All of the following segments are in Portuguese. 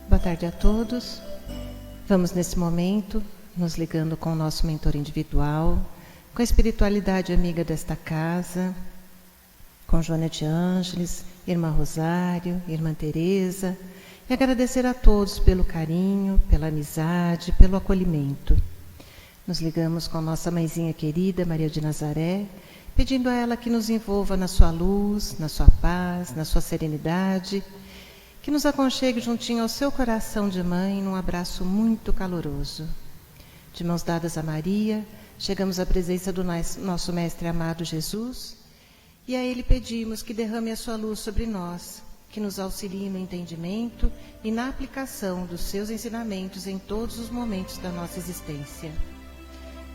Boa tarde a todos. Vamos nesse momento nos ligando com o nosso mentor individual, com a espiritualidade amiga desta casa, com Joana de Ângeles, Irmã Rosário, Irmã Teresa, e agradecer a todos pelo carinho, pela amizade, pelo acolhimento. Nos ligamos com nossa mãezinha querida, Maria de Nazaré, pedindo a ela que nos envolva na sua luz, na sua paz, na sua serenidade, que nos aconchegue juntinho ao seu coração de mãe num abraço muito caloroso. De mãos dadas a Maria, chegamos à presença do nosso Mestre amado Jesus e a Ele pedimos que derrame a sua luz sobre nós, que nos auxilie no entendimento e na aplicação dos seus ensinamentos em todos os momentos da nossa existência.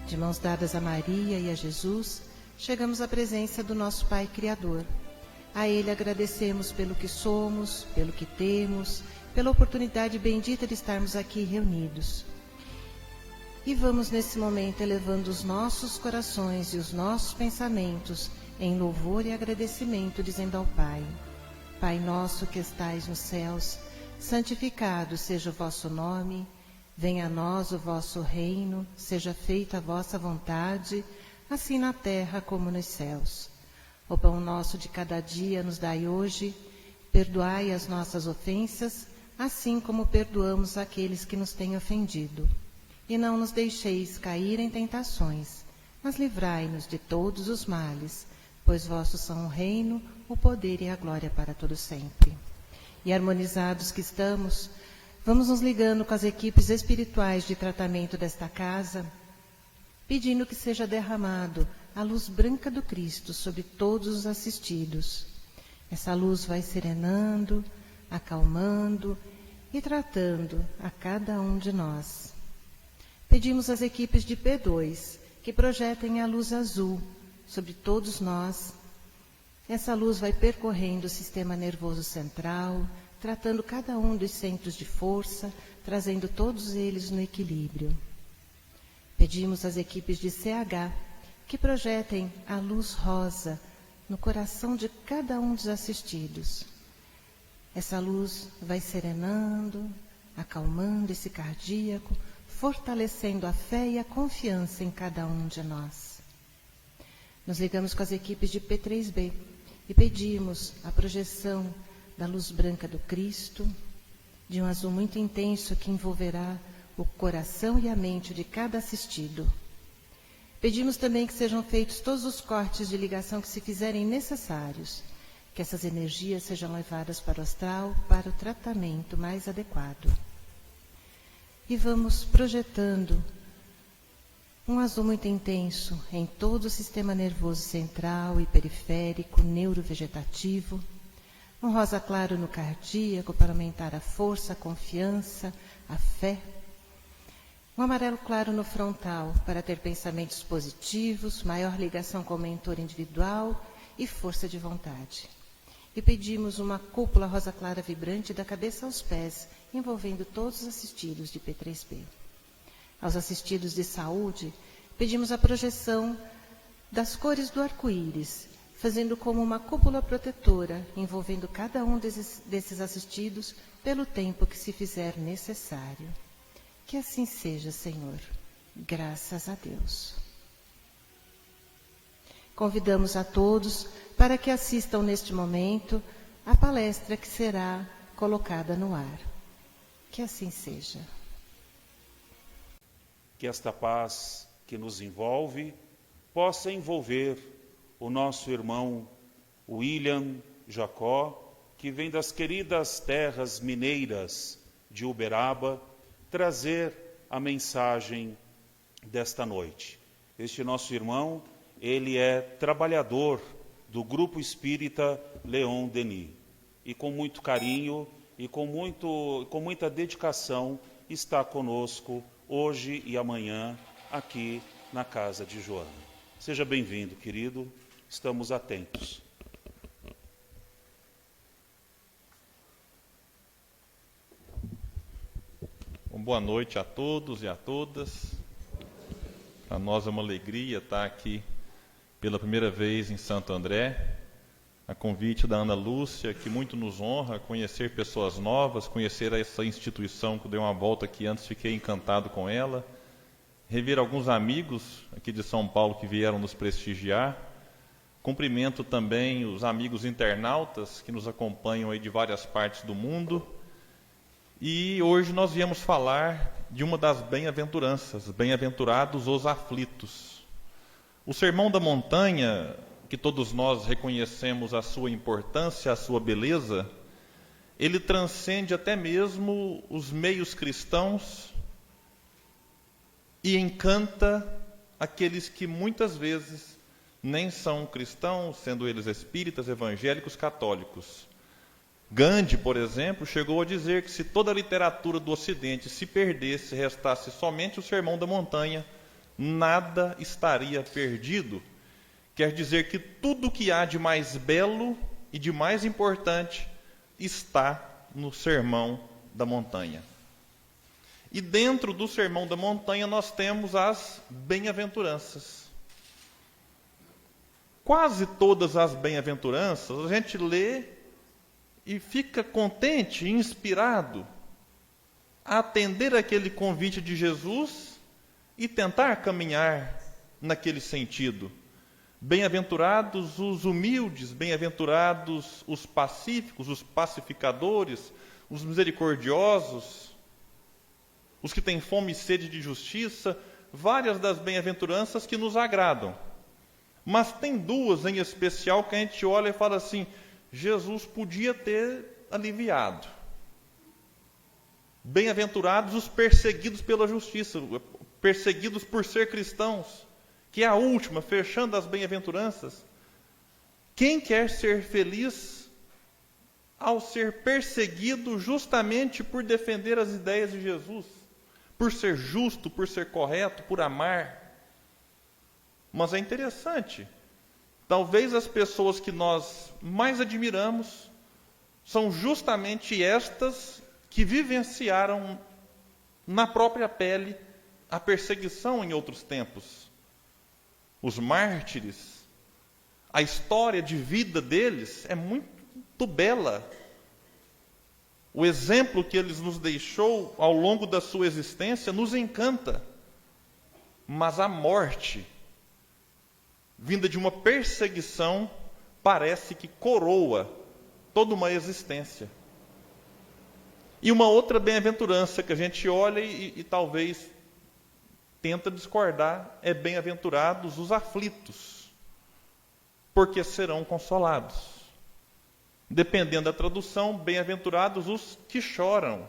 De mãos dadas a Maria e a Jesus, chegamos à presença do nosso Pai Criador. A Ele agradecemos pelo que somos, pelo que temos, pela oportunidade bendita de estarmos aqui reunidos. E vamos nesse momento elevando os nossos corações e os nossos pensamentos em louvor e agradecimento, dizendo ao Pai: Pai nosso que estais nos céus, santificado seja o vosso nome, venha a nós o vosso reino, seja feita a vossa vontade, assim na terra como nos céus. O pão nosso de cada dia nos dai hoje, perdoai as nossas ofensas, assim como perdoamos aqueles que nos têm ofendido. E não nos deixeis cair em tentações, mas livrai-nos de todos os males, pois vossos são o reino, o poder e a glória para todo sempre. E harmonizados que estamos, vamos nos ligando com as equipes espirituais de tratamento desta casa, pedindo que seja derramado a luz branca do Cristo sobre todos os assistidos. Essa luz vai serenando, acalmando e tratando a cada um de nós. Pedimos às equipes de P2 que projetem a luz azul sobre todos nós. Essa luz vai percorrendo o sistema nervoso central, tratando cada um dos centros de força, trazendo todos eles no equilíbrio. Pedimos às equipes de CH que projetem a luz rosa no coração de cada um dos assistidos. Essa luz vai serenando, acalmando esse cardíaco, fortalecendo a fé e a confiança em cada um de nós. Nos ligamos com as equipes de P3B e pedimos a projeção da luz branca do Cristo, de um azul muito intenso que envolverá o coração e a mente de cada assistido. Pedimos também que sejam feitos todos os cortes de ligação que se fizerem necessários, que essas energias sejam levadas para o astral, para o tratamento mais adequado. E vamos projetando um azul muito intenso em todo o sistema nervoso central e periférico, neurovegetativo, um rosa claro no cardíaco para aumentar a força, a confiança, a fé, um amarelo claro no frontal para ter pensamentos positivos, maior ligação com o mentor individual e força de vontade. E pedimos uma cúpula rosa clara vibrante da cabeça aos pés, envolvendo todos os assistidos de P3B. Aos assistidos de saúde, pedimos a projeção das cores do arco-íris, fazendo como uma cúpula protetora, envolvendo cada um desses assistidos pelo tempo que se fizer necessário. Que assim seja, Senhor. Graças a Deus. Convidamos a todos para que assistam neste momento a palestra que será colocada no ar. Que assim seja. Que esta paz que nos envolve possa envolver o nosso irmão William Jacó, que vem das queridas terras mineiras de Uberaba, trazer a mensagem desta noite. Este nosso irmão, ele é trabalhador do Grupo Espírita Leon Denis e com muito carinho e com muita dedicação está conosco hoje e amanhã aqui na casa de Joana. Seja bem-vindo, querido, estamos atentos. Boa noite a todos e a todas. Para nós é uma alegria estar aqui pela primeira vez em Santo André. a convite da Ana Lúcia, que muito nos honra conhecer pessoas novas, conhecer essa instituição que eu dei uma volta aqui antes, fiquei encantado com ela, rever alguns amigos aqui de São Paulo que vieram nos prestigiar. Cumprimento também os amigos internautas que nos acompanham aí de várias partes do mundo. E hoje nós viemos falar de uma das bem-aventuranças, bem-aventurados os aflitos. O Sermão da Montanha, que todos nós reconhecemos a sua importância, a sua beleza, ele transcende até mesmo os meios cristãos e encanta aqueles que muitas vezes nem são cristãos, sendo eles espíritas, evangélicos, católicos. Gandhi, por exemplo, chegou a dizer que se toda a literatura do Ocidente se perdesse, restasse somente o Sermão da Montanha, nada estaria perdido. Quer dizer que tudo que há de mais belo e de mais importante está no Sermão da Montanha. E dentro do Sermão da Montanha nós temos as bem-aventuranças. Quase todas as bem-aventuranças a gente lê e fica contente, inspirado a atender aquele convite de Jesus e tentar caminhar naquele sentido. Bem-aventurados os humildes, bem-aventurados os pacíficos, os pacificadores, os misericordiosos, os que têm fome e sede de justiça, várias das bem-aventuranças que nos agradam. Mas tem duas em especial que a gente olha e fala assim, Jesus podia ter aliviado. Bem-aventurados os perseguidos pela justiça, perseguidos por ser cristãos, que é a última, fechando as bem-aventuranças. Quem quer ser feliz ao ser perseguido justamente por defender as ideias de Jesus, por ser justo, por ser correto, por amar? Mas é interessante, talvez as pessoas que nós mais admiramos são justamente estas que vivenciaram na própria pele a perseguição em outros tempos. Os mártires, a história de vida deles é muito bela. O exemplo que eles nos deixou ao longo da sua existência nos encanta. Mas a morte, vinda de uma perseguição, parece que coroa toda uma existência. E uma outra bem-aventurança que a gente olha e talvez tenta discordar é bem-aventurados os aflitos, porque serão consolados. Dependendo da tradução, bem-aventurados os que choram,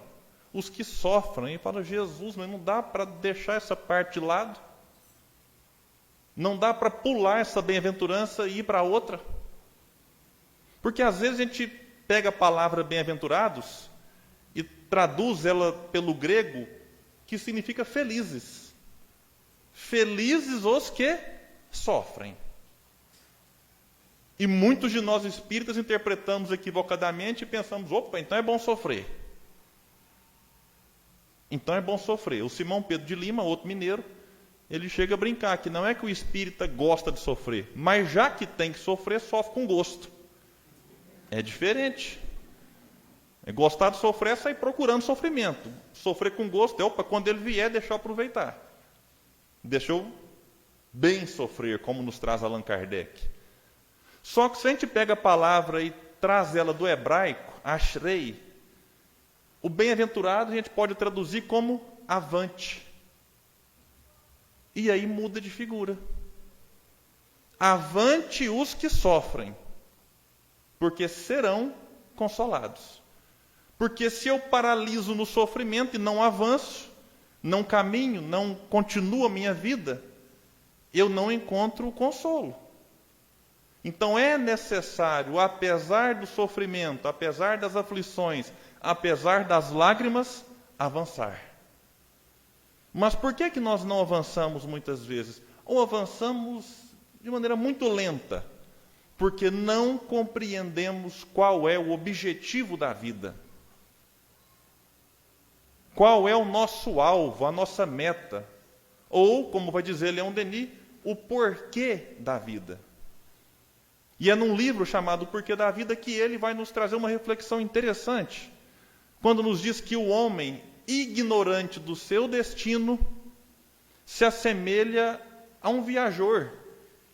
os que sofrem. E fala, Jesus, mas não dá para deixar essa parte de lado? Não dá para pular essa bem-aventurança e ir para outra? Porque às vezes a gente pega a palavra bem-aventurados e traduz ela pelo grego, que significa felizes. Felizes os que sofrem. E muitos de nós espíritas interpretamos equivocadamente e pensamos, opa, então é bom sofrer. Então é bom sofrer. O Simão Pedro de Lima, outro mineiro, ele chega a brincar que não é que o espírita gosta de sofrer, mas já que tem que sofrer, sofre com gosto. É diferente. É gostar de sofrer é sair procurando sofrimento. Sofrer com gosto é, opa, quando ele vier, deixa eu aproveitar. Deixa eu bem sofrer, como nos traz Allan Kardec. Só que se a gente pega a palavra e traz ela do hebraico, ashrei, o bem-aventurado a gente pode traduzir como avante. E aí muda de figura. Avante os que sofrem, porque serão consolados. Porque se eu paraliso no sofrimento e não avanço, não caminho, não continuo a minha vida, eu não encontro o consolo. Então é necessário, apesar do sofrimento, apesar das aflições, apesar das lágrimas, avançar. Mas por que nós não avançamos muitas vezes? Ou avançamos de maneira muito lenta, porque não compreendemos qual é o objetivo da vida. Qual é o nosso alvo, a nossa meta? Ou, como vai dizer Leon Denis, o porquê da vida. E é num livro chamado O Porquê da Vida que ele vai nos trazer uma reflexão interessante, quando nos diz que o homem, ignorante do seu destino, se assemelha a um viajor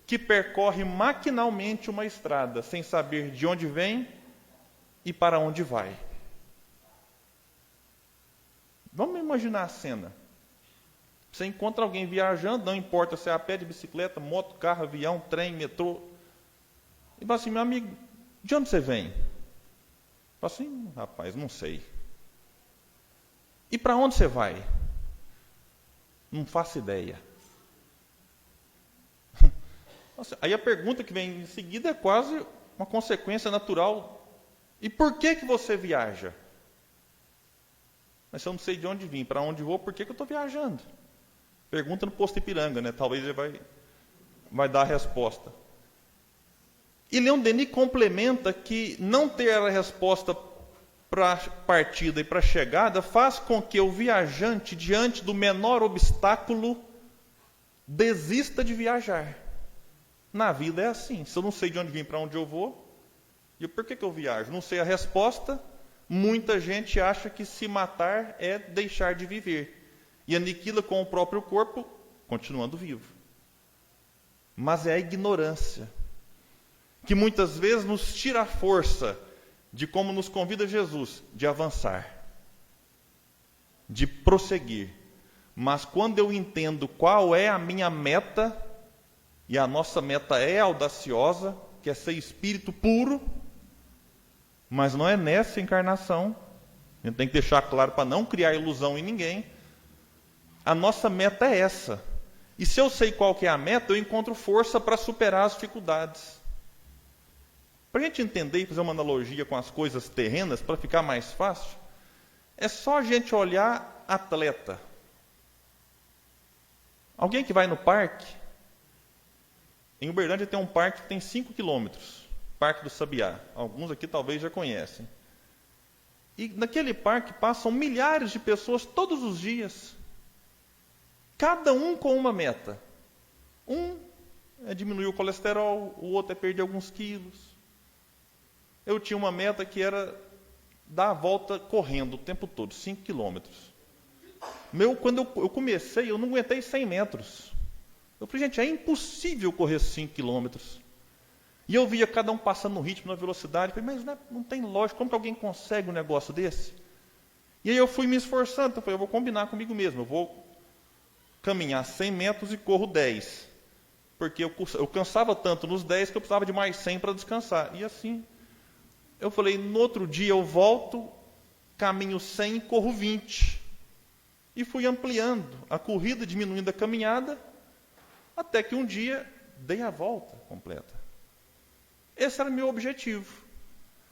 que percorre maquinalmente uma estrada, sem saber de onde vem e para onde vai. Vamos imaginar a cena. Você encontra alguém viajando, não importa se é a pé, de bicicleta, moto, carro, avião, trem, metrô. E fala assim, meu amigo, de onde você vem? Fala assim, rapaz, não sei. E para onde você vai? Não faço ideia. Aí a pergunta que vem em seguida é quase uma consequência natural. E por que você viaja? Mas se eu não sei de onde vim, para onde vou, por que eu estou viajando? Pergunta no posto Ipiranga, né? Talvez ele vai dar a resposta. E Leon Denis complementa que não ter a resposta para a partida e para a chegada faz com que o viajante, diante do menor obstáculo, desista de viajar. Na vida é assim. Se eu não sei de onde vim, para onde eu vou, e por que eu viajo? Não sei a resposta. Muita gente acha que se matar é deixar de viver. E aniquila com o próprio corpo, continuando vivo. Mas é a ignorância que muitas vezes nos tira a força de como nos convida Jesus, de avançar, de prosseguir. Mas quando eu entendo qual é a minha meta, e a nossa meta é audaciosa, que é ser espírito puro, mas não é nessa encarnação, a gente tem que deixar claro para não criar ilusão em ninguém, a nossa meta é essa. E se eu sei qual que é a meta, eu encontro força para superar as dificuldades. Para a gente entender e fazer uma analogia com as coisas terrenas, para ficar mais fácil, é só a gente olhar atleta. Alguém que vai no parque, em Uberlândia tem um parque que tem 5 quilômetros, Parque do Sabiá. Alguns aqui talvez já conhecem. E naquele parque passam milhares de pessoas todos os dias. Cada um com uma meta. Um é diminuir o colesterol, o outro é perder alguns quilos. Eu tinha uma meta que era dar a volta correndo o tempo todo, 5 quilômetros. Quando eu comecei, eu não aguentei 100 metros. Eu falei, gente, é impossível correr 5 quilômetros. E eu via cada um passando no ritmo, na velocidade. Eu falei, mas não tem lógica, como que alguém consegue um negócio desse? E aí eu fui me esforçando. Então eu falei, eu vou combinar comigo mesmo. Eu vou caminhar 100 metros e corro 10. Porque eu cansava tanto nos 10 que eu precisava de mais 100 para descansar. E assim, eu falei, no outro dia eu volto, caminho 100 e corro 20. E fui ampliando a corrida, diminuindo a caminhada, até que um dia dei a volta completa. Esse era o meu objetivo.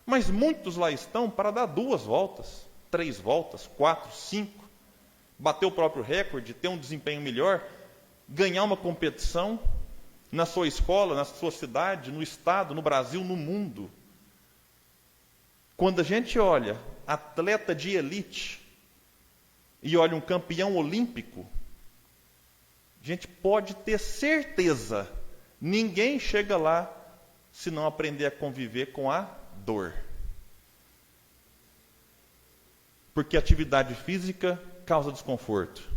Mas muitos lá estão para dar 2 voltas, 3 voltas, 4, 5, bater o próprio recorde, ter um desempenho melhor, ganhar uma competição na sua escola, na sua cidade, no estado, no Brasil, no mundo. Quando a gente olha atleta de elite e olha um campeão olímpico, a gente pode ter certeza, ninguém chega lá se não aprender a conviver com a dor. Porque atividade física causa desconforto.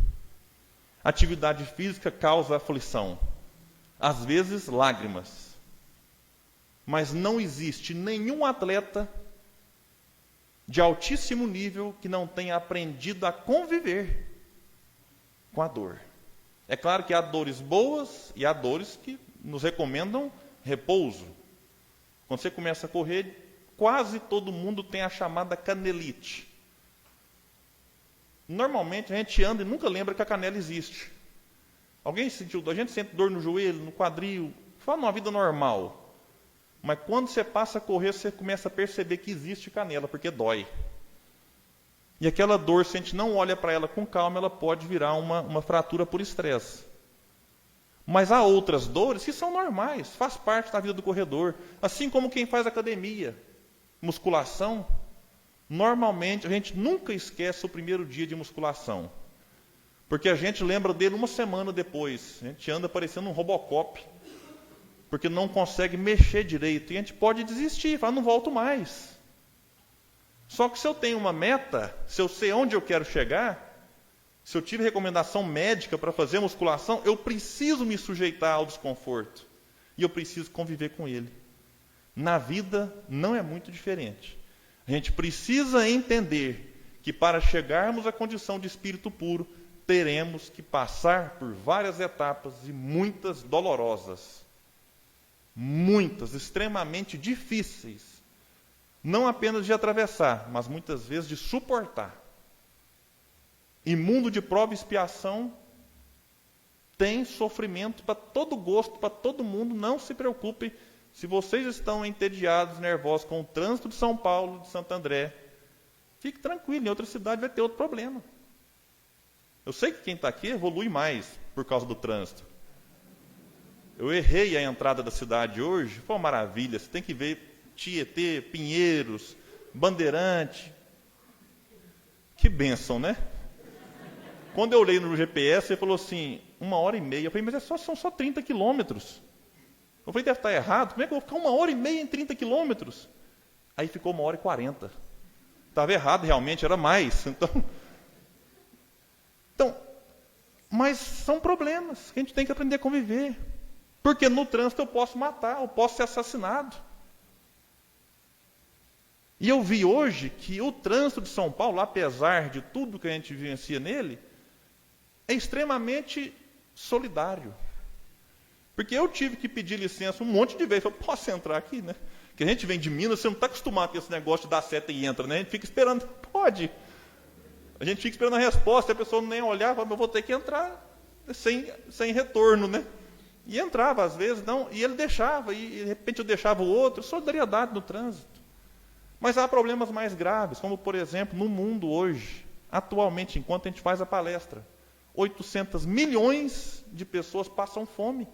Atividade física causa aflição. Às vezes, lágrimas. Mas não existe nenhum atleta de altíssimo nível que não tenha aprendido a conviver com a dor. É claro que há dores boas e há dores que nos recomendam repouso. Quando você começa a correr, quase todo mundo tem a chamada canelite. Normalmente a gente anda e nunca lembra que a canela existe. Alguém sentiu? A gente sente dor no joelho, no quadril, fala numa vida normal. Mas quando você passa a correr, você começa a perceber que existe canela, porque dói. E aquela dor, se a gente não olha para ela com calma, ela pode virar uma fratura por estresse. Mas há outras dores que são normais, faz parte da vida do corredor. Assim como quem faz academia, musculação, normalmente a gente nunca esquece o primeiro dia de musculação. Porque a gente lembra dele uma semana depois. A gente anda parecendo um Robocop. porque não consegue mexer direito. E a gente pode desistir, falar, não volto mais. Só que se eu tenho uma meta, se eu sei onde eu quero chegar, se eu tive recomendação médica para fazer musculação, eu preciso me sujeitar ao desconforto. E eu preciso conviver com ele. Na vida não é muito diferente. A gente precisa entender que para chegarmos à condição de espírito puro, teremos que passar por várias etapas e muitas dolorosas. Muitas, extremamente difíceis. Não apenas de atravessar, mas muitas vezes de suportar. E mundo de prova e expiação tem sofrimento para todo gosto, para todo mundo. Não se preocupem. Se vocês estão entediados, nervosos com o trânsito de São Paulo, de Santo André, fique tranquilo, em outra cidade vai ter outro problema. Eu sei que quem está aqui evolui mais por causa do trânsito. Eu errei a entrada da cidade hoje, foi uma maravilha. Você tem que ver Tietê, Pinheiros, Bandeirante. Que bênção, né? Quando eu olhei no GPS, ele falou assim, 1h30. Eu falei, mas são só 30 quilômetros. Eu falei, deve estar errado. Como é que eu vou ficar 1h30 em 30 quilômetros? Aí ficou 1h40. Estava errado, realmente, era mais. Então, mas são problemas que a gente tem que aprender a conviver. Porque no trânsito eu posso matar, eu posso ser assassinado. E eu vi hoje que o trânsito de São Paulo, apesar de tudo que a gente vivencia nele, é extremamente solidário. Porque eu tive que pedir licença um monte de vezes. Eu posso entrar aqui, né? Porque a gente vem de Minas, você não está acostumado com esse negócio de dar seta e entra, né? A gente fica esperando, pode. A gente fica esperando a resposta, a pessoa nem olhar, fala, eu vou ter que entrar sem retorno, né? E entrava, às vezes, não, e ele deixava, e de repente eu deixava o outro, solidariedade no trânsito. Mas há problemas mais graves, como, por exemplo, no mundo hoje, atualmente, enquanto a gente faz a palestra, 800 milhões de pessoas passam fome.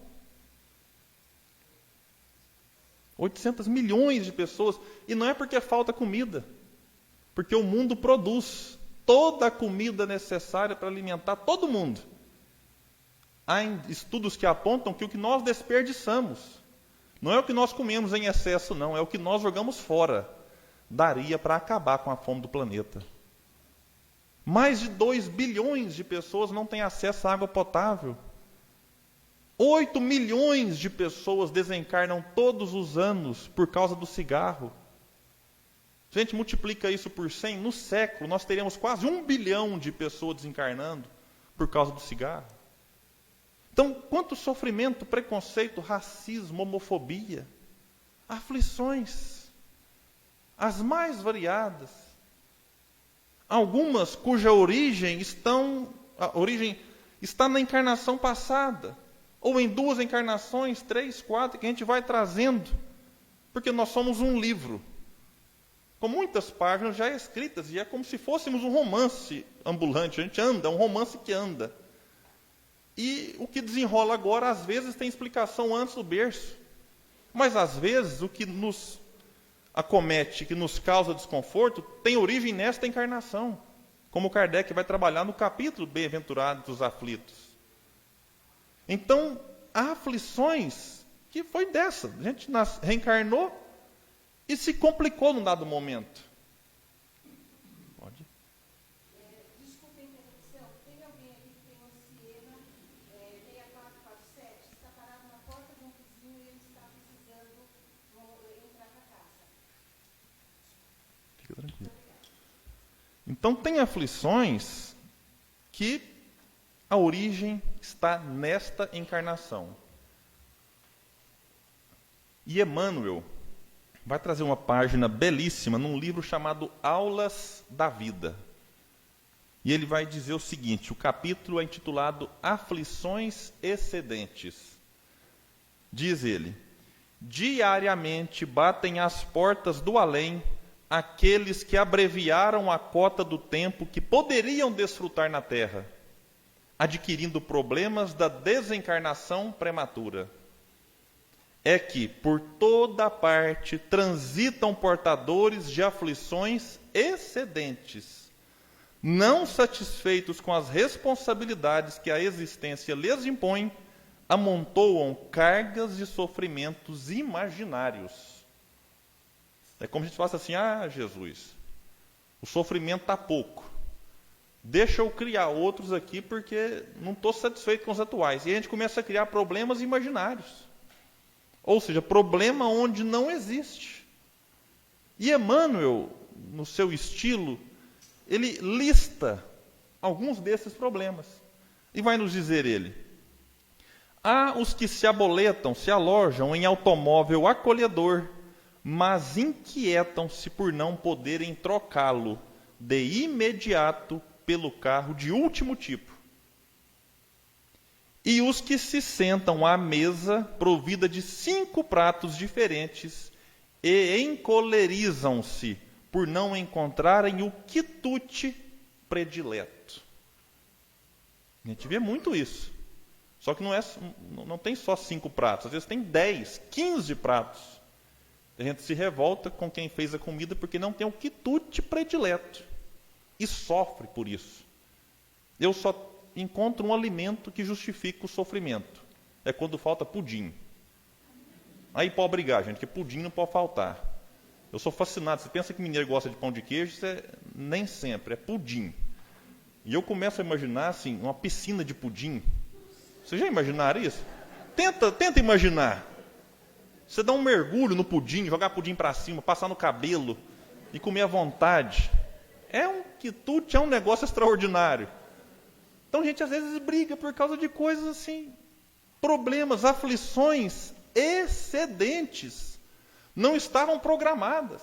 800 milhões de pessoas, e não é porque falta comida, porque o mundo produz toda a comida necessária para alimentar todo mundo. Há estudos que apontam que o que nós desperdiçamos, não é o que nós comemos em excesso, não, é o que nós jogamos fora, daria para acabar com a fome do planeta. Mais de 2 bilhões de pessoas não têm acesso à água potável. 8 milhões de pessoas desencarnam todos os anos por causa do cigarro. Se a gente multiplica isso por 100, no século nós teríamos quase 1 bilhão de pessoas desencarnando por causa do cigarro. Então, quanto sofrimento, preconceito, racismo, homofobia, aflições, as mais variadas. Algumas cuja origem está na encarnação passada, ou em 2 encarnações, 3, 4, que a gente vai trazendo, porque nós somos um livro, com muitas páginas já escritas, e é como se fôssemos um romance ambulante, a gente anda, é um romance que anda. E o que desenrola agora, às vezes, tem explicação antes do berço. Mas, às vezes, o que nos acomete, que nos causa desconforto, tem origem nesta encarnação. Como Kardec vai trabalhar no capítulo Bem-aventurados dos aflitos. Então, há aflições que foi dessa. A gente reencarnou e se complicou num dado momento. Pode? Desculpa a interrupção. Tem alguém aqui que tem um Siena 6447, está parado na porta de um vizinho e ele está precisando entrar na casa. Fica tranquilo. Então, tem aflições que a origem está nesta encarnação. E Emmanuel vai trazer uma página belíssima num livro chamado Aulas da Vida. E ele vai dizer o seguinte, o capítulo é intitulado Aflições Excedentes. Diz ele, diariamente batem às portas do além aqueles que abreviaram a cota do tempo que poderiam desfrutar na Terra, adquirindo problemas da desencarnação prematura. É que, por toda parte, transitam portadores de aflições excedentes, não satisfeitos com as responsabilidades que a existência lhes impõe, amontoam cargas de sofrimentos imaginários. É como se a gente falasse assim: ah, Jesus, o sofrimento está pouco. Deixa eu criar outros aqui porque não estou satisfeito com os atuais. E a gente começa a criar problemas imaginários. Ou seja, problema onde não existe. E Emmanuel, no seu estilo, ele lista alguns desses problemas. E vai nos dizer ele: há os que se aboletam, se alojam em automóvel acolhedor, mas inquietam-se por não poderem trocá-lo de imediato pelo carro de último tipo. E os que se sentam à mesa provida de 5 pratos diferentes e encolerizam-se por não encontrarem o quitute predileto. A gente vê muito isso. Só que não tem só 5 pratos, às vezes tem 10, 15 pratos. A gente se revolta com quem fez a comida porque não tem o quitute predileto. E sofre por isso. Eu só encontro um alimento que justifica o sofrimento. É quando falta pudim. Aí pode brigar, gente, que pudim não pode faltar. Eu sou fascinado. Você pensa que mineiro gosta de pão de queijo? Isso nem sempre, é pudim. E eu começo a imaginar assim, uma piscina de pudim. Vocês já imaginaram isso? Tenta imaginar. Você dá um mergulho no pudim, jogar pudim para cima, passar no cabelo e comer à vontade. É um quitute, é um negócio extraordinário. Então a gente às vezes briga por causa de coisas assim, problemas, aflições excedentes, não estavam programadas.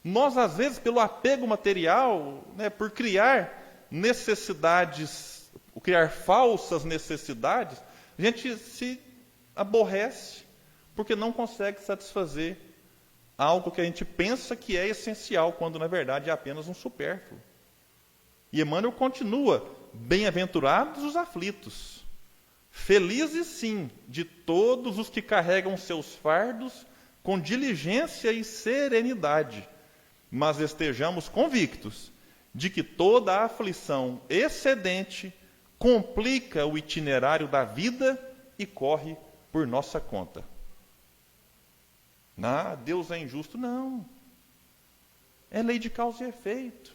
Nós às vezes, pelo apego material, por criar necessidades, criar falsas necessidades, a gente se aborrece porque não consegue satisfazer algo que a gente pensa que é essencial, quando na verdade é apenas um supérfluo. E Emmanuel continua: bem-aventurados os aflitos, felizes sim de todos os que carregam seus fardos com diligência e serenidade, mas estejamos convictos de que toda a aflição excedente complica o itinerário da vida e corre por nossa conta. Ah, Deus é injusto. Não. É lei de causa e efeito.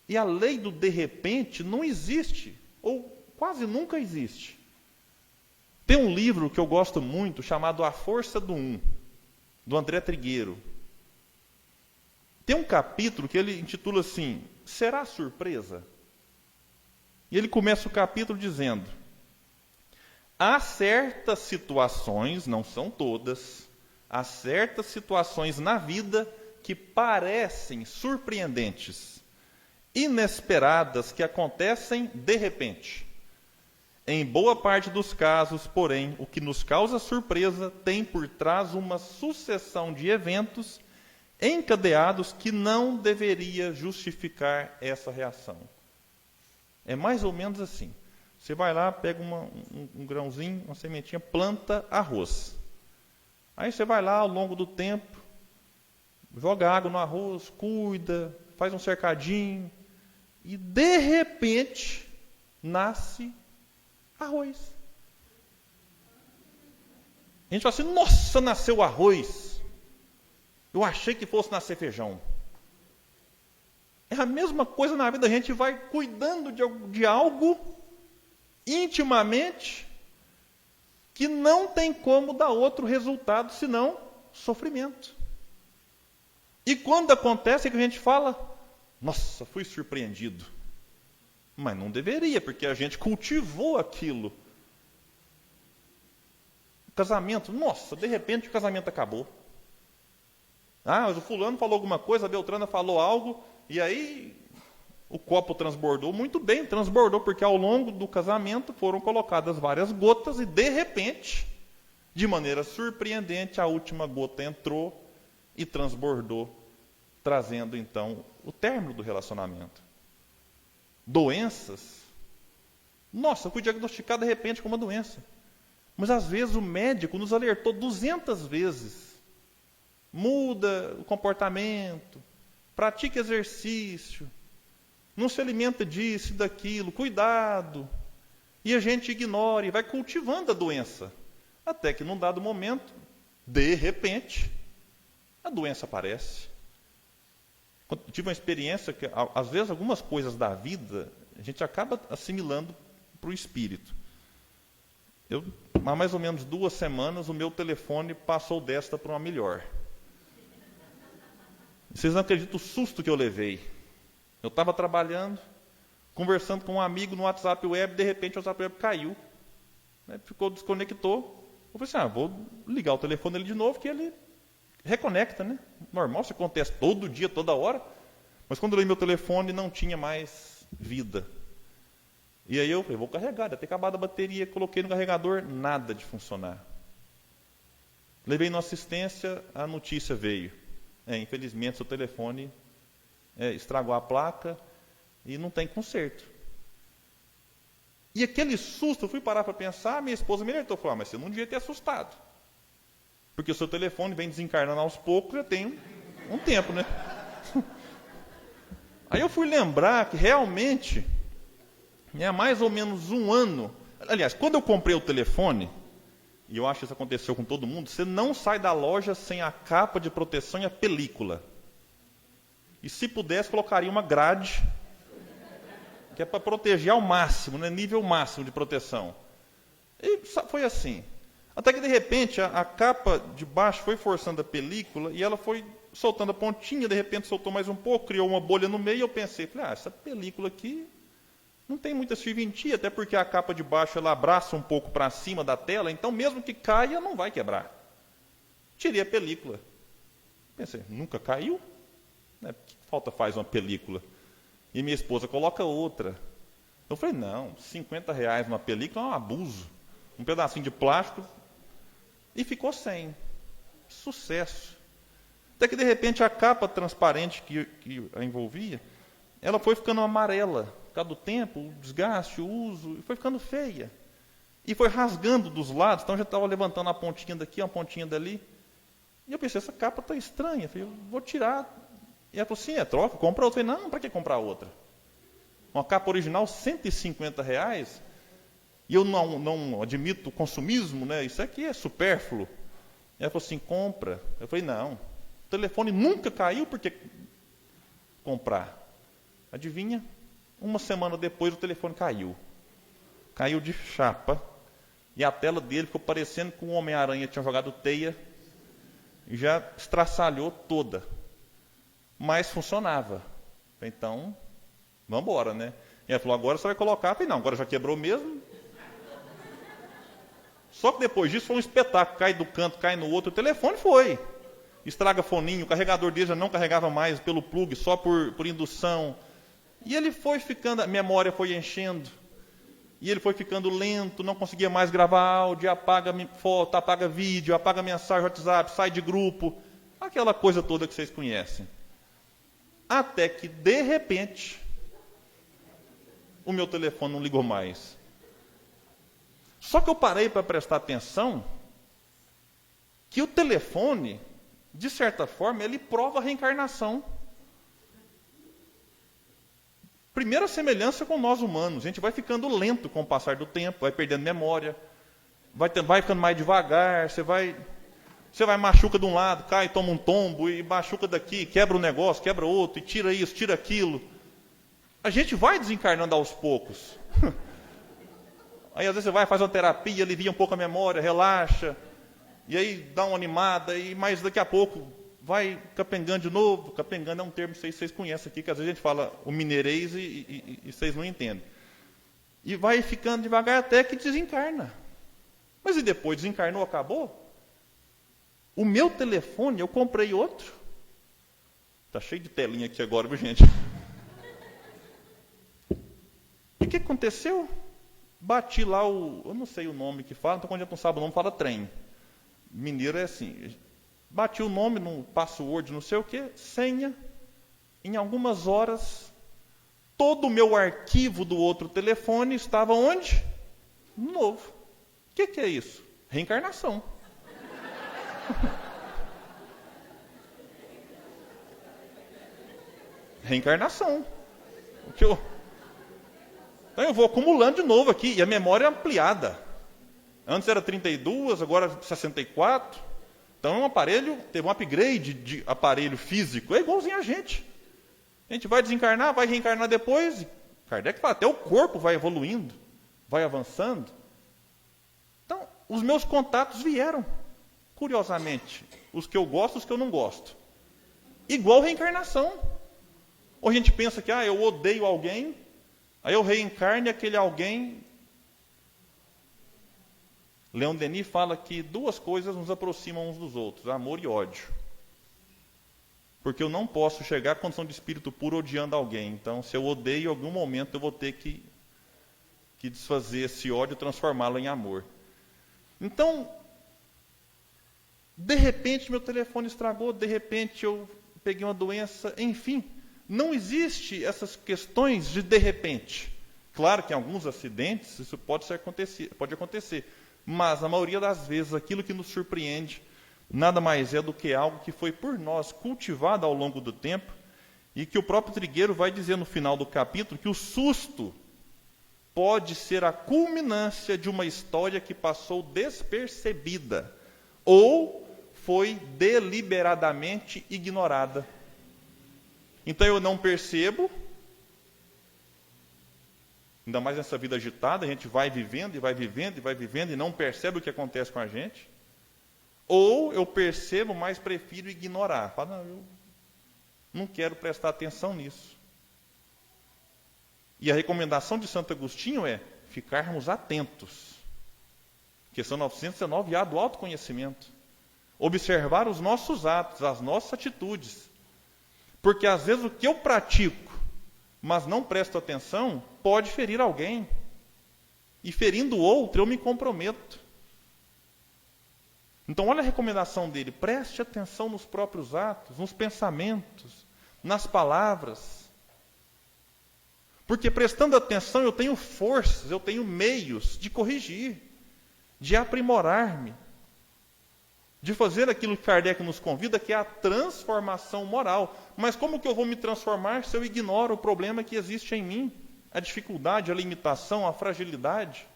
E a lei do de repente não existe, ou quase nunca existe. Tem um livro que eu gosto muito, chamado A Força do Um, do André Trigueiro. Tem um capítulo que ele intitula assim: Será surpresa? E ele começa o capítulo dizendo: há certas situações, não são todas, há certas situações na vida que parecem surpreendentes, inesperadas, que acontecem de repente. Em boa parte dos casos, porém, o que nos causa surpresa tem por trás uma sucessão de eventos encadeados que não deveria justificar essa reação. É mais ou menos assim. Você vai lá, pega um grãozinho, uma sementinha, planta arroz. Aí você vai lá, ao longo do tempo, joga água no arroz, cuida, faz um cercadinho, e de repente nasce arroz. A gente fala assim: nossa, nasceu arroz. Eu achei que fosse nascer feijão. É a mesma coisa na vida. A gente vai cuidando de algo intimamente que não tem como dar outro resultado senão sofrimento. E quando acontece, é que a gente fala: nossa, fui surpreendido. Mas não deveria, porque a gente cultivou aquilo. Casamento, nossa, de repente o casamento acabou. Ah, mas o fulano falou alguma coisa, a Beltrana falou algo, e aí o copo transbordou. Muito bem, transbordou, porque ao longo do casamento foram colocadas várias gotas, e de repente, de maneira surpreendente, a última gota entrou e transbordou, trazendo então o término do relacionamento. Doenças. Nossa, eu fui diagnosticado de repente com uma doença. Mas às vezes o médico nos alertou 200 vezes. Muda o comportamento, pratique exercício, não se alimenta disso e daquilo, cuidado. E a gente ignora e vai cultivando a doença. Até que num dado momento, de repente, a doença aparece. Eu tive uma experiência que, às vezes, algumas coisas da vida, a gente acaba assimilando para o espírito. Há mais ou menos 2 semanas, o meu telefone passou desta para uma melhor. Vocês não acreditam o susto que eu levei. Eu estava trabalhando, conversando com um amigo no WhatsApp Web, de repente o WhatsApp Web caiu. Né, desconectou. Eu falei assim, vou ligar o telefone dele de novo, que ele reconecta, né? Normal, isso acontece todo dia, toda hora. Mas quando eu li meu telefone, não tinha mais vida. E aí eu falei, vou carregar, deve ter acabado a bateria, coloquei no carregador, nada de funcionar. Levei na assistência, a notícia veio. Infelizmente, seu telefone estragou a placa e não tem conserto. E aquele susto, eu fui parar para pensar, minha esposa me alertou, falou, mas você não devia ter assustado. Porque o seu telefone vem desencarnando aos poucos, já tem um tempo, né? Aí eu fui lembrar que realmente, há mais ou menos 1 ano, aliás, quando eu comprei o telefone, e eu acho que isso aconteceu com todo mundo, você não sai da loja sem a capa de proteção e a película. E se pudesse, colocaria uma grade, que é para proteger ao máximo, né, nível máximo de proteção. E foi assim. Até que, de repente, a capa de baixo foi forçando a película e ela foi soltando a pontinha, de repente soltou mais um pouco, criou uma bolha no meio, e eu pensei, essa película aqui não tem muita serventia, até porque a capa de baixo ela abraça um pouco para cima da tela, então mesmo que caia, não vai quebrar. Tirei a película. Pensei, nunca caiu? Que falta faz uma película? E minha esposa coloca outra. Eu falei, não, R$50 numa película é um abuso. Um pedacinho de plástico. E ficou sem. Sucesso. Até que, de repente, a capa transparente que a envolvia, ela foi ficando amarela. Por causa do tempo, o desgaste, o uso, e foi ficando feia. E foi rasgando dos lados, então já estava levantando uma pontinha daqui, uma pontinha dali. E eu pensei, essa capa está estranha. Eu falei, eu vou tirar. E ela falou, sim, troca, compra outra. Eu falei, não, para que comprar outra? Uma capa original, R$150, e eu não admito o consumismo, né? Isso aqui é supérfluo. E ela falou assim, compra. Eu falei, não, o telefone nunca caiu, por que comprar? Adivinha? 1 semana depois o telefone caiu. Caiu de chapa. E a tela dele ficou parecendo que um Homem-Aranha tinha jogado teia e já estraçalhou toda. Mas funcionava. Então, vamos embora, né? E ela falou, agora você vai colocar. Eu falei, não, agora já quebrou mesmo. Só que depois disso foi um espetáculo. Cai do canto, cai no outro. O telefone foi. Estraga foninho. O carregador dele já não carregava mais pelo plug, só por indução. E ele foi ficando, a memória foi enchendo. E ele foi ficando lento, não conseguia mais gravar áudio, apaga foto, apaga vídeo, apaga mensagem, WhatsApp, sai de grupo. Aquela coisa toda que vocês conhecem. Até que, de repente, o meu telefone não ligou mais. Só que eu parei para prestar atenção que o telefone, de certa forma, ele prova a reencarnação. Primeira semelhança com nós humanos. A gente vai ficando lento com o passar do tempo, vai perdendo memória, vai ficando mais devagar, você vai machuca de um lado, cai, toma um tombo, e machuca daqui, quebra um negócio, quebra outro, e tira isso, tira aquilo. A gente vai desencarnando aos poucos. Aí às vezes você vai, faz uma terapia, alivia um pouco a memória, relaxa, e aí dá uma animada, mas daqui a pouco vai capengando de novo. Capengando é um termo que vocês conhecem aqui, que às vezes a gente fala o mineirês e vocês não entendem. E vai ficando devagar até que desencarna. Mas e depois? Desencarnou, acabou? O meu telefone, eu comprei outro. Está cheio de telinha aqui agora, viu, gente? E o que aconteceu? Bati lá eu não sei o nome que fala, então quando a gente não sabe o nome, fala trem. Mineiro é assim. Bati o nome no password, não sei o quê, senha. Em algumas horas, todo o meu arquivo do outro telefone estava onde? No novo. O que é isso? Reencarnação. Reencarnação. Então eu vou acumulando de novo aqui, e a memória é ampliada. Antes era 32, agora 64. Então é um aparelho, teve um upgrade de aparelho físico, é igualzinho a gente. A gente vai desencarnar, vai reencarnar depois. Kardec fala, até o corpo vai evoluindo, vai avançando. Então, os meus contatos vieram, curiosamente. Os que eu gosto, os que eu não gosto. Igual reencarnação. Ou a gente pensa que, eu odeio alguém, aí eu reencarno e aquele alguém... Leon Denis fala que 2 coisas nos aproximam uns dos outros, amor e ódio. Porque eu não posso chegar à condição de espírito puro odiando alguém. Então, se eu odeio, em algum momento eu vou ter que desfazer esse ódio e transformá-lo em amor. Então, de repente meu telefone estragou, de repente eu peguei uma doença, enfim. Não existe essas questões de repente. Claro que em alguns acidentes isso pode acontecer. Mas, a maioria das vezes, aquilo que nos surpreende nada mais é do que algo que foi por nós cultivado ao longo do tempo e que o próprio Trigueiro vai dizer no final do capítulo que o susto pode ser a culminância de uma história que passou despercebida ou foi deliberadamente ignorada. Então, eu não percebo. Ainda mais nessa vida agitada, a gente vai vivendo e não percebe o que acontece com a gente. Ou eu percebo, mas prefiro ignorar. Falo, não, eu não quero prestar atenção nisso. E a recomendação de Santo Agostinho é ficarmos atentos. Questão 919, A do autoconhecimento. Observar os nossos atos, as nossas atitudes. Porque às vezes o que eu pratico, mas não presto atenção, pode ferir alguém. E ferindo o outro, eu me comprometo. Então, olha a recomendação dele. Preste atenção nos próprios atos, nos pensamentos, nas palavras. Porque prestando atenção, eu tenho forças, eu tenho meios de corrigir, de aprimorar-me, de fazer aquilo que Kardec nos convida, que é a transformação moral. Mas como que eu vou me transformar se eu ignoro o problema que existe em mim? A dificuldade, a limitação, a fragilidade.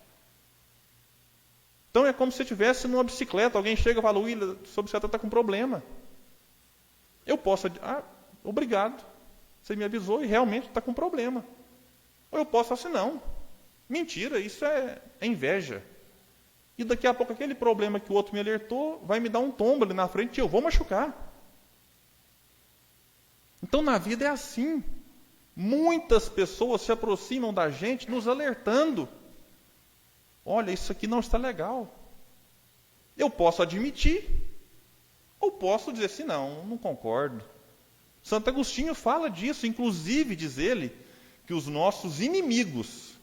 Então é como se eu estivesse numa bicicleta, alguém chega e fala, William, sua bicicleta está com problema. Eu posso, obrigado, você me avisou e realmente está com problema. Ou eu posso falar assim, não, mentira, isso é inveja. E daqui a pouco aquele problema que o outro me alertou vai me dar um tombo ali na frente e eu vou machucar. Então na vida é assim. Muitas pessoas se aproximam da gente nos alertando. Olha, isso aqui não está legal. Eu posso admitir, ou posso dizer assim, não concordo. Santo Agostinho fala disso, inclusive diz ele que os nossos inimigos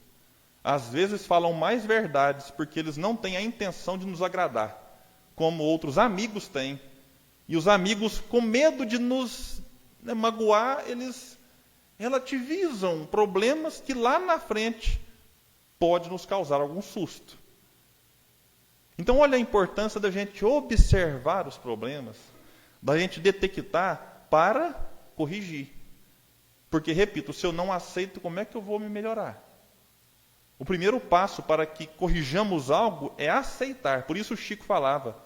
às vezes falam mais verdades porque eles não têm a intenção de nos agradar, como outros amigos têm. E os amigos, com medo de nos magoar, eles relativizam problemas que lá na frente pode nos causar algum susto. Então, olha a importância da gente observar os problemas, da gente detectar para corrigir. Porque, repito, se eu não aceito, como é que eu vou me melhorar? O primeiro passo para que corrijamos algo é aceitar. Por isso o Chico falava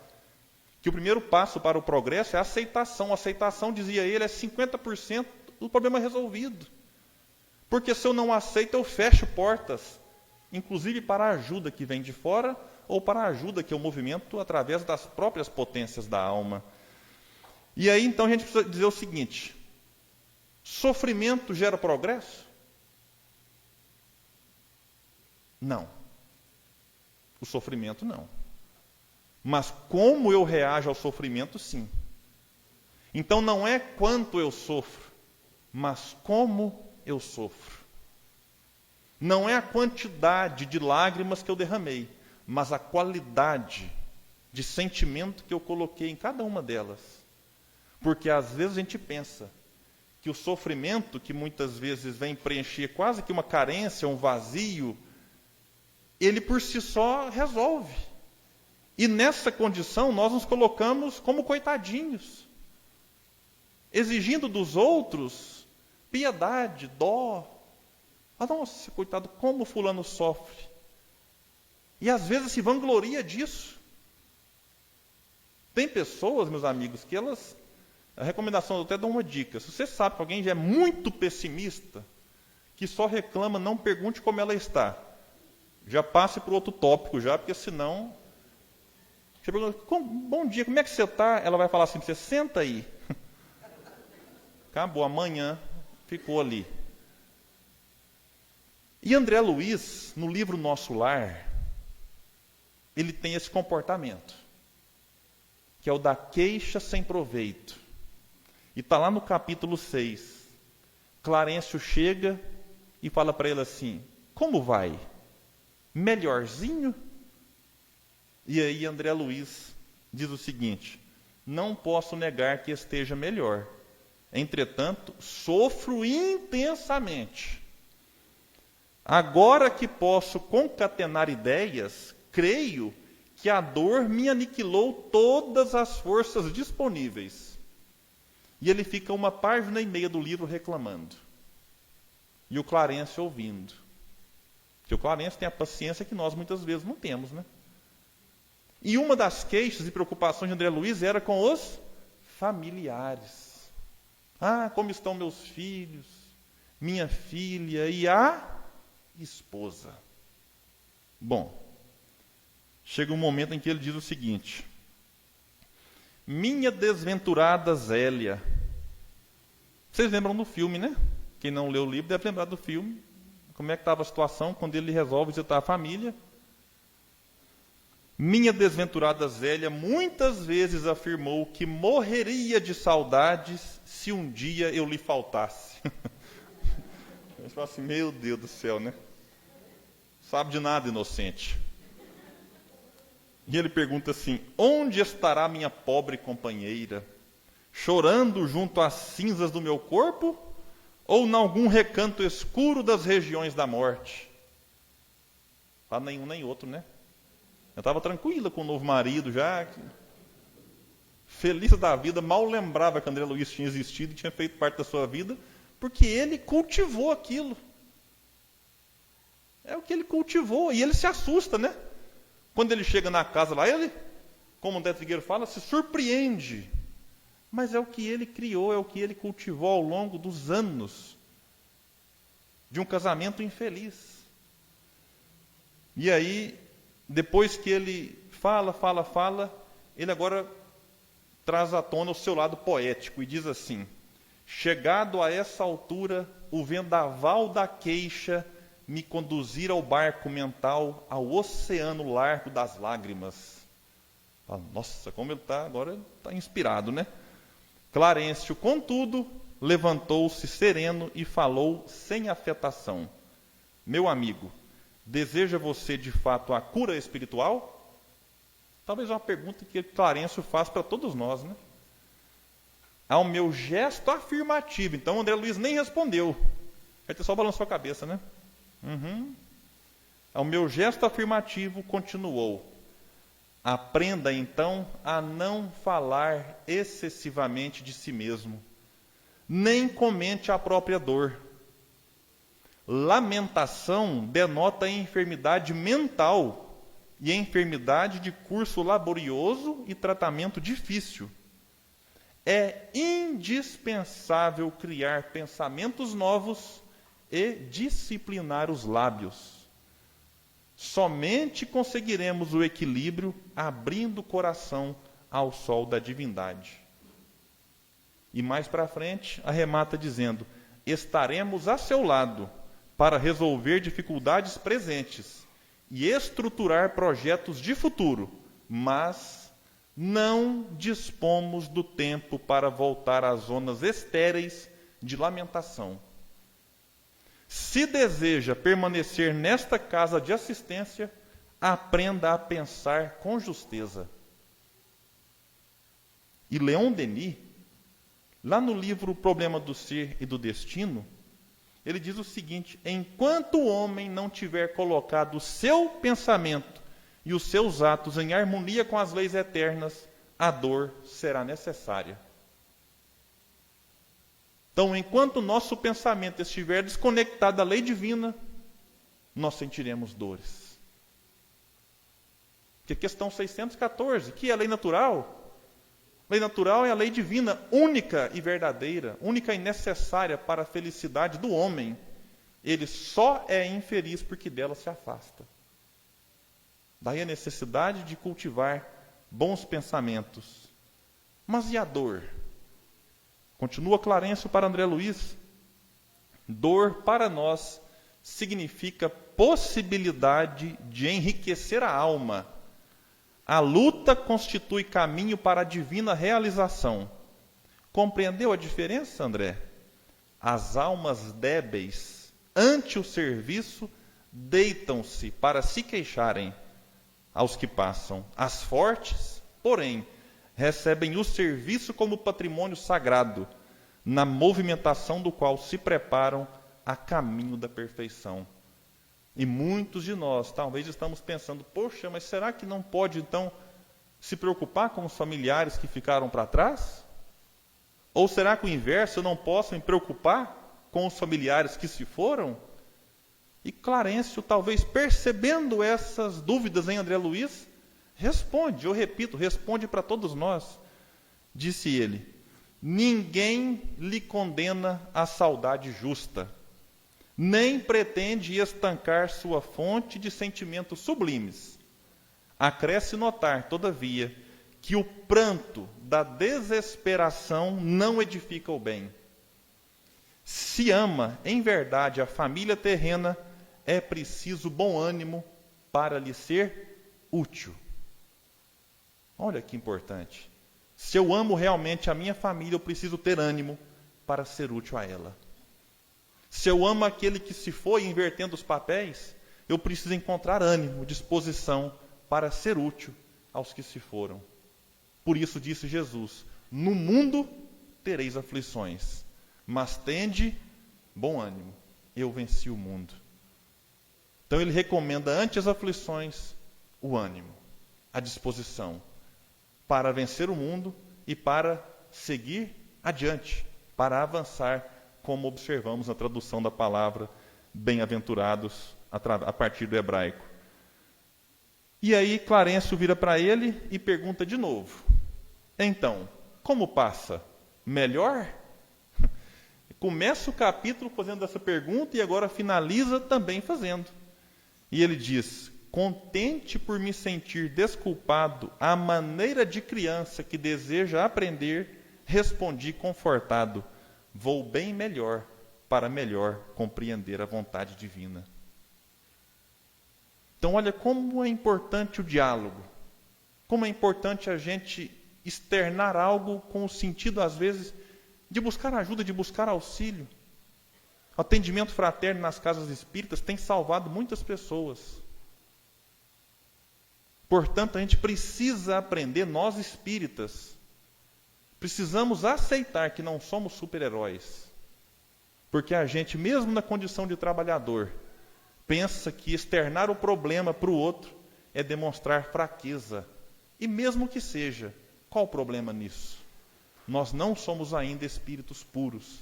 que o primeiro passo para o progresso é a aceitação. A aceitação, dizia ele, é 50% do problema resolvido. Porque se eu não aceito, eu fecho portas, inclusive para a ajuda que vem de fora, ou para a ajuda que eu movimento através das próprias potências da alma. E aí, então, a gente precisa dizer o seguinte: sofrimento gera progresso? Não. O sofrimento, não. Mas como eu reajo ao sofrimento, sim. Então, não é quanto eu sofro, mas como eu sofro. Não é a quantidade de lágrimas que eu derramei, mas a qualidade de sentimento que eu coloquei em cada uma delas. Porque às vezes a gente pensa que o sofrimento, que muitas vezes vem preencher quase que uma carência, um vazio, ele por si só resolve. E nessa condição nós nos colocamos como coitadinhos, exigindo dos outros piedade, dó. Fala, nossa, coitado, como fulano sofre. E às vezes se vangloria disso. Tem pessoas, meus amigos, que elas... A recomendação, eu até dou uma dica. Se você sabe que alguém já é muito pessimista, que só reclama, não pergunte como ela está. Já passe para o outro tópico já, porque senão... Você pergunta, bom dia, como é que você está? Ela vai falar assim, você senta aí. Acabou, amanhã ficou ali. E André Luiz, no livro Nosso Lar, ele tem esse comportamento, que é o da queixa sem proveito. E está lá no capítulo 6. Clarencio chega e fala para ele assim, como vai? Melhorzinho? E aí André Luiz diz o seguinte, não posso negar que esteja melhor. Entretanto, sofro intensamente. Agora que posso concatenar ideias, creio que a dor me aniquilou todas as forças disponíveis. E ele fica 1,5 páginas do livro reclamando. E o Clarencio ouvindo. Porque o Clarencio tem a paciência que nós muitas vezes não temos, né? E uma das queixas e preocupações de André Luiz era com os familiares. Ah, como estão meus filhos, minha filha e a esposa. Bom, chega um momento em que ele diz o seguinte, minha desventurada Zélia. Vocês lembram do filme, né? Quem não leu o livro deve lembrar do filme. Como é que estava a situação quando ele resolve visitar a família? Minha desventurada Zélia muitas vezes afirmou que morreria de saudades se um dia eu lhe faltasse. Eu falo assim, meu Deus do céu, né? Sabe de nada, inocente. E ele pergunta assim, onde estará minha pobre companheira? Chorando junto às cinzas do meu corpo? Ou em algum recanto escuro das regiões da morte? Fala nenhum nem outro, né? Eu estava tranquila com o novo marido já, feliz da vida, mal lembrava que André Luiz tinha existido e tinha feito parte da sua vida, porque ele cultivou aquilo. É o que ele cultivou, e ele se assusta, né? Quando ele chega na casa lá, ele, como o André Trigueiro fala, se surpreende. Mas é o que ele criou, é o que ele cultivou ao longo dos anos de um casamento infeliz. E aí, depois que ele fala, ele agora traz à tona o seu lado poético e diz assim, chegado a essa altura, o vendaval da queixa me conduzir ao barco mental, ao oceano largo das lágrimas. Fala, nossa, como ele está, agora ele está inspirado, né? Clarencio, contudo, levantou-se sereno e falou sem afetação. Meu amigo, deseja você de fato a cura espiritual? Talvez uma pergunta que Clarencio faz para todos nós, né? Ao meu gesto afirmativo, então André Luiz nem respondeu. Ele só balançou a cabeça, né? Ao meu gesto afirmativo, continuou. Aprenda então a não falar excessivamente de si mesmo, nem comente a própria dor. Lamentação denota enfermidade mental e enfermidade de curso laborioso e tratamento difícil. É indispensável criar pensamentos novos e disciplinar os lábios. Somente conseguiremos o equilíbrio abrindo o coração ao sol da divindade. E mais para frente, arremata dizendo, estaremos a seu lado para resolver dificuldades presentes e estruturar projetos de futuro, mas não dispomos do tempo para voltar às zonas estéreis de lamentação. Se deseja permanecer nesta casa de assistência, aprenda a pensar com justeza. E Leon Denis, lá no livro O Problema do Ser e do Destino, ele diz o seguinte, enquanto o homem não tiver colocado o seu pensamento e os seus atos em harmonia com as leis eternas, a dor será necessária. Então, enquanto o nosso pensamento estiver desconectado da lei divina, nós sentiremos dores. Que questão 614, que é a lei natural? Lei natural é a lei divina, única e verdadeira, única e necessária para a felicidade do homem. Ele só é infeliz porque dela se afasta. Daí a necessidade de cultivar bons pensamentos. Mas e a dor? Continua Clarencio para André Luiz. Dor para nós significa possibilidade de enriquecer a alma. A luta constitui caminho para a divina realização. Compreendeu a diferença, André? As almas débeis, ante o serviço, deitam-se para se queixarem aos que passam. As fortes, porém, recebem o serviço como patrimônio sagrado, na movimentação do qual se preparam a caminho da perfeição. E muitos de nós talvez estamos pensando, poxa, mas será que não pode então se preocupar com os familiares que ficaram para trás? Ou será que o inverso, eu não posso me preocupar com os familiares que se foram? E Clarencio, talvez percebendo essas dúvidas em André Luiz, responde, eu repito, responde para todos nós. Disse ele: ninguém lhe condena a saudade justa, nem pretende estancar sua fonte de sentimentos sublimes. Acresce notar, todavia, que o pranto da desesperação não edifica o bem. Se ama, em verdade, a família terrena, é preciso bom ânimo para lhe ser útil. Olha que importante. Se eu amo realmente a minha família, eu preciso ter ânimo para ser útil a ela. Se eu amo aquele que se foi, invertendo os papéis, eu preciso encontrar ânimo, disposição para ser útil aos que se foram. Por isso disse Jesus: no mundo tereis aflições, mas tende bom ânimo, eu venci o mundo. Então ele recomenda, ante as aflições, o ânimo, a disposição para vencer o mundo e para seguir adiante, para avançar, como observamos na tradução da palavra bem-aventurados a partir do hebraico. E aí Clarencio vira para ele e pergunta de novo: então, como passa? Melhor? Começa o capítulo fazendo essa pergunta e agora finaliza também fazendo. E ele diz: contente por me sentir desculpado à maneira de criança que deseja aprender, respondi confortado: vou bem melhor, para melhor compreender a vontade divina. Então, olha como é importante o diálogo, como é importante a gente externar algo com o sentido, às vezes, de buscar ajuda, de buscar auxílio. O atendimento fraterno nas casas espíritas tem salvado muitas pessoas. Portanto, a gente precisa aprender, nós espíritas, precisamos aceitar que não somos super-heróis. Porque a gente, mesmo na condição de trabalhador, pensa que externar o problema para o outro é demonstrar fraqueza. E mesmo que seja, qual o problema nisso? Nós não somos ainda espíritos puros.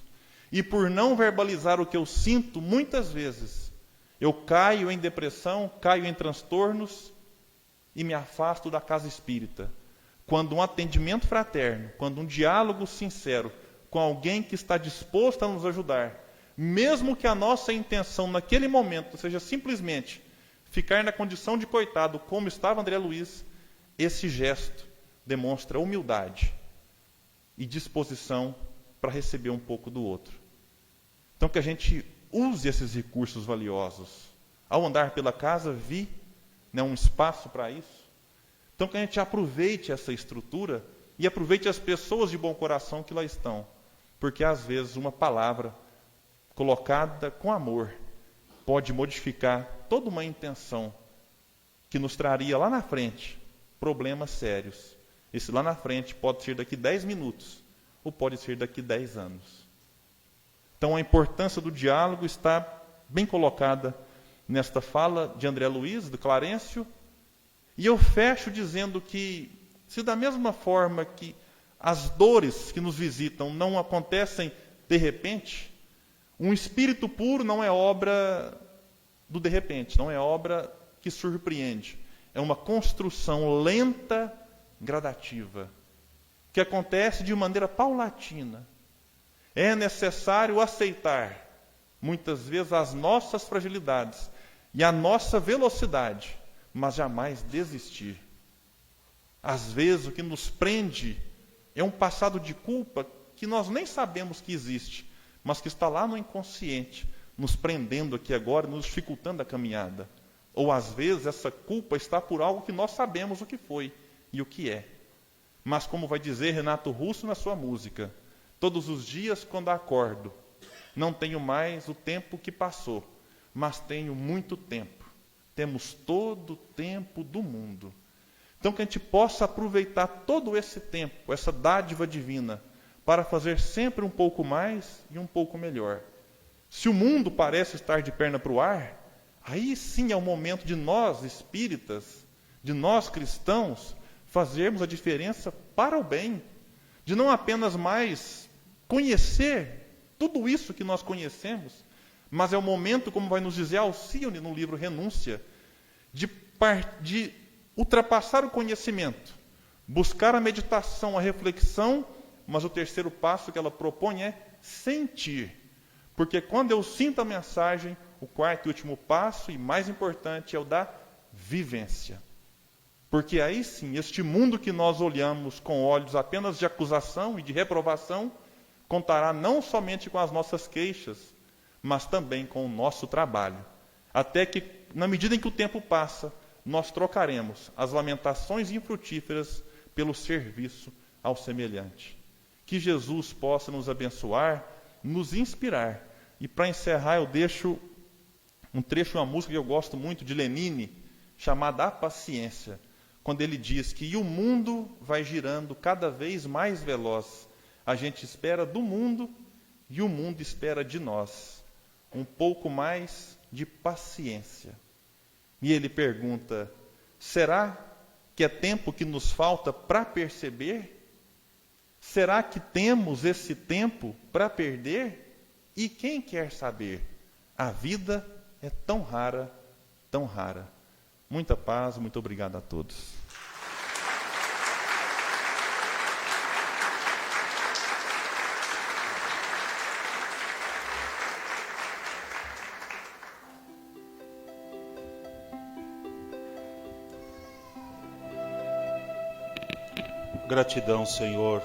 E por não verbalizar o que eu sinto, muitas vezes, eu caio em depressão, caio em transtornos e me afasto da casa espírita. Quando um atendimento fraterno, quando um diálogo sincero com alguém que está disposto a nos ajudar, mesmo que a nossa intenção naquele momento seja simplesmente ficar na condição de coitado, como estava André Luiz, esse gesto demonstra humildade e disposição para receber um pouco do outro. Então, que a gente use esses recursos valiosos. Ao andar pela casa, vi um espaço para isso. Então, que a gente aproveite essa estrutura e aproveite as pessoas de bom coração que lá estão. Porque, às vezes, uma palavra colocada com amor pode modificar toda uma intenção que nos traria lá na frente problemas sérios. Esse lá na frente pode ser daqui 10 minutos ou pode ser daqui 10 anos. Então, a importância do diálogo está bem colocada nesta fala de André Luiz, de Clarencio. E eu fecho dizendo que, se da mesma forma que as dores que nos visitam não acontecem de repente, um espírito puro não é obra do de repente, não é obra que surpreende. É uma construção lenta, gradativa, que acontece de maneira paulatina. É necessário aceitar, muitas vezes, as nossas fragilidades e a nossa velocidade, mas jamais desistir. Às vezes, o que nos prende é um passado de culpa que nós nem sabemos que existe, mas que está lá no inconsciente, nos prendendo aqui agora, nos dificultando a caminhada. Ou, às vezes, essa culpa está por algo que nós sabemos o que foi e o que é. Mas, como vai dizer Renato Russo na sua música, todos os dias, quando acordo, não tenho mais o tempo que passou, mas tenho muito tempo. Temos todo o tempo do mundo. Então, que a gente possa aproveitar todo esse tempo, essa dádiva divina, para fazer sempre um pouco mais e um pouco melhor. Se o mundo parece estar de perna para o ar, aí sim é o momento de nós, espíritas, de nós, cristãos, fazermos a diferença para o bem. De não apenas mais conhecer tudo isso que nós conhecemos, mas é o momento, como vai nos dizer Alcione no livro Renúncia, de ultrapassar o conhecimento, buscar a meditação, a reflexão, mas o terceiro passo que ela propõe é sentir. Porque quando eu sinto a mensagem, o quarto e último passo, e mais importante, é o da vivência. Porque aí sim, este mundo que nós olhamos com olhos apenas de acusação e de reprovação, contará não somente com as nossas queixas, mas também com o nosso trabalho. Até que, na medida em que o tempo passa, nós trocaremos as lamentações infrutíferas pelo serviço ao semelhante. Que Jesus possa nos abençoar, nos inspirar. E para encerrar, eu deixo um trecho de uma música que eu gosto muito, de Lenine, chamada A Paciência, quando ele diz que o mundo vai girando cada vez mais veloz. A gente espera do mundo e o mundo espera de nós um pouco mais de paciência. E ele pergunta, será que é tempo que nos falta para perceber? Será que temos esse tempo para perder? E quem quer saber? A vida é tão rara, tão rara. Muita paz, muito obrigado a todos. Gratidão, Senhor,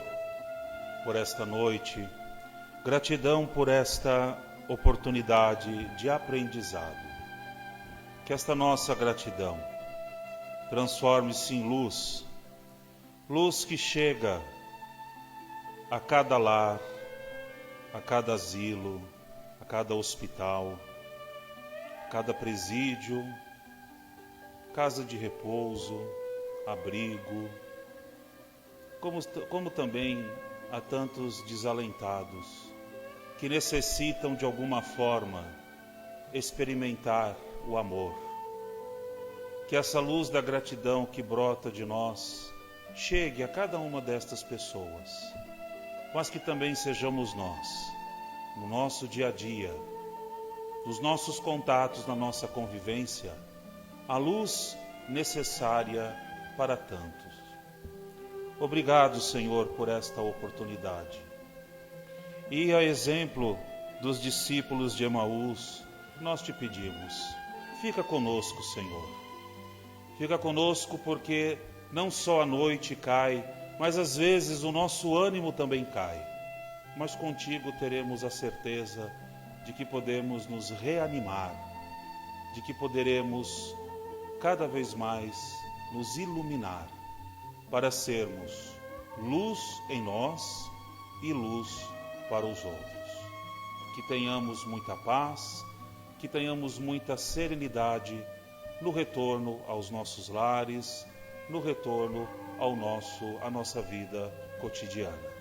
por esta noite. Gratidão por esta oportunidade de aprendizado. Que esta nossa gratidão transforme-se em luz, luz que chega a cada lar, a cada asilo, a cada hospital, a cada presídio, casa de repouso, abrigo, como também a tantos desalentados que necessitam de alguma forma experimentar o amor. Que essa luz da gratidão que brota de nós chegue a cada uma destas pessoas, mas que também sejamos nós, no nosso dia a dia, nos nossos contatos, na nossa convivência, a luz necessária para tantos. Obrigado, Senhor, por esta oportunidade. E a exemplo dos discípulos de Emaús, nós te pedimos, fica conosco, Senhor. Fica conosco porque não só a noite cai, mas às vezes o nosso ânimo também cai. Mas contigo teremos a certeza de que podemos nos reanimar, de que poderemos cada vez mais nos iluminar, para sermos luz em nós e luz para os outros. Que tenhamos muita paz, que tenhamos muita serenidade no retorno aos nossos lares, no retorno à nossa vida cotidiana.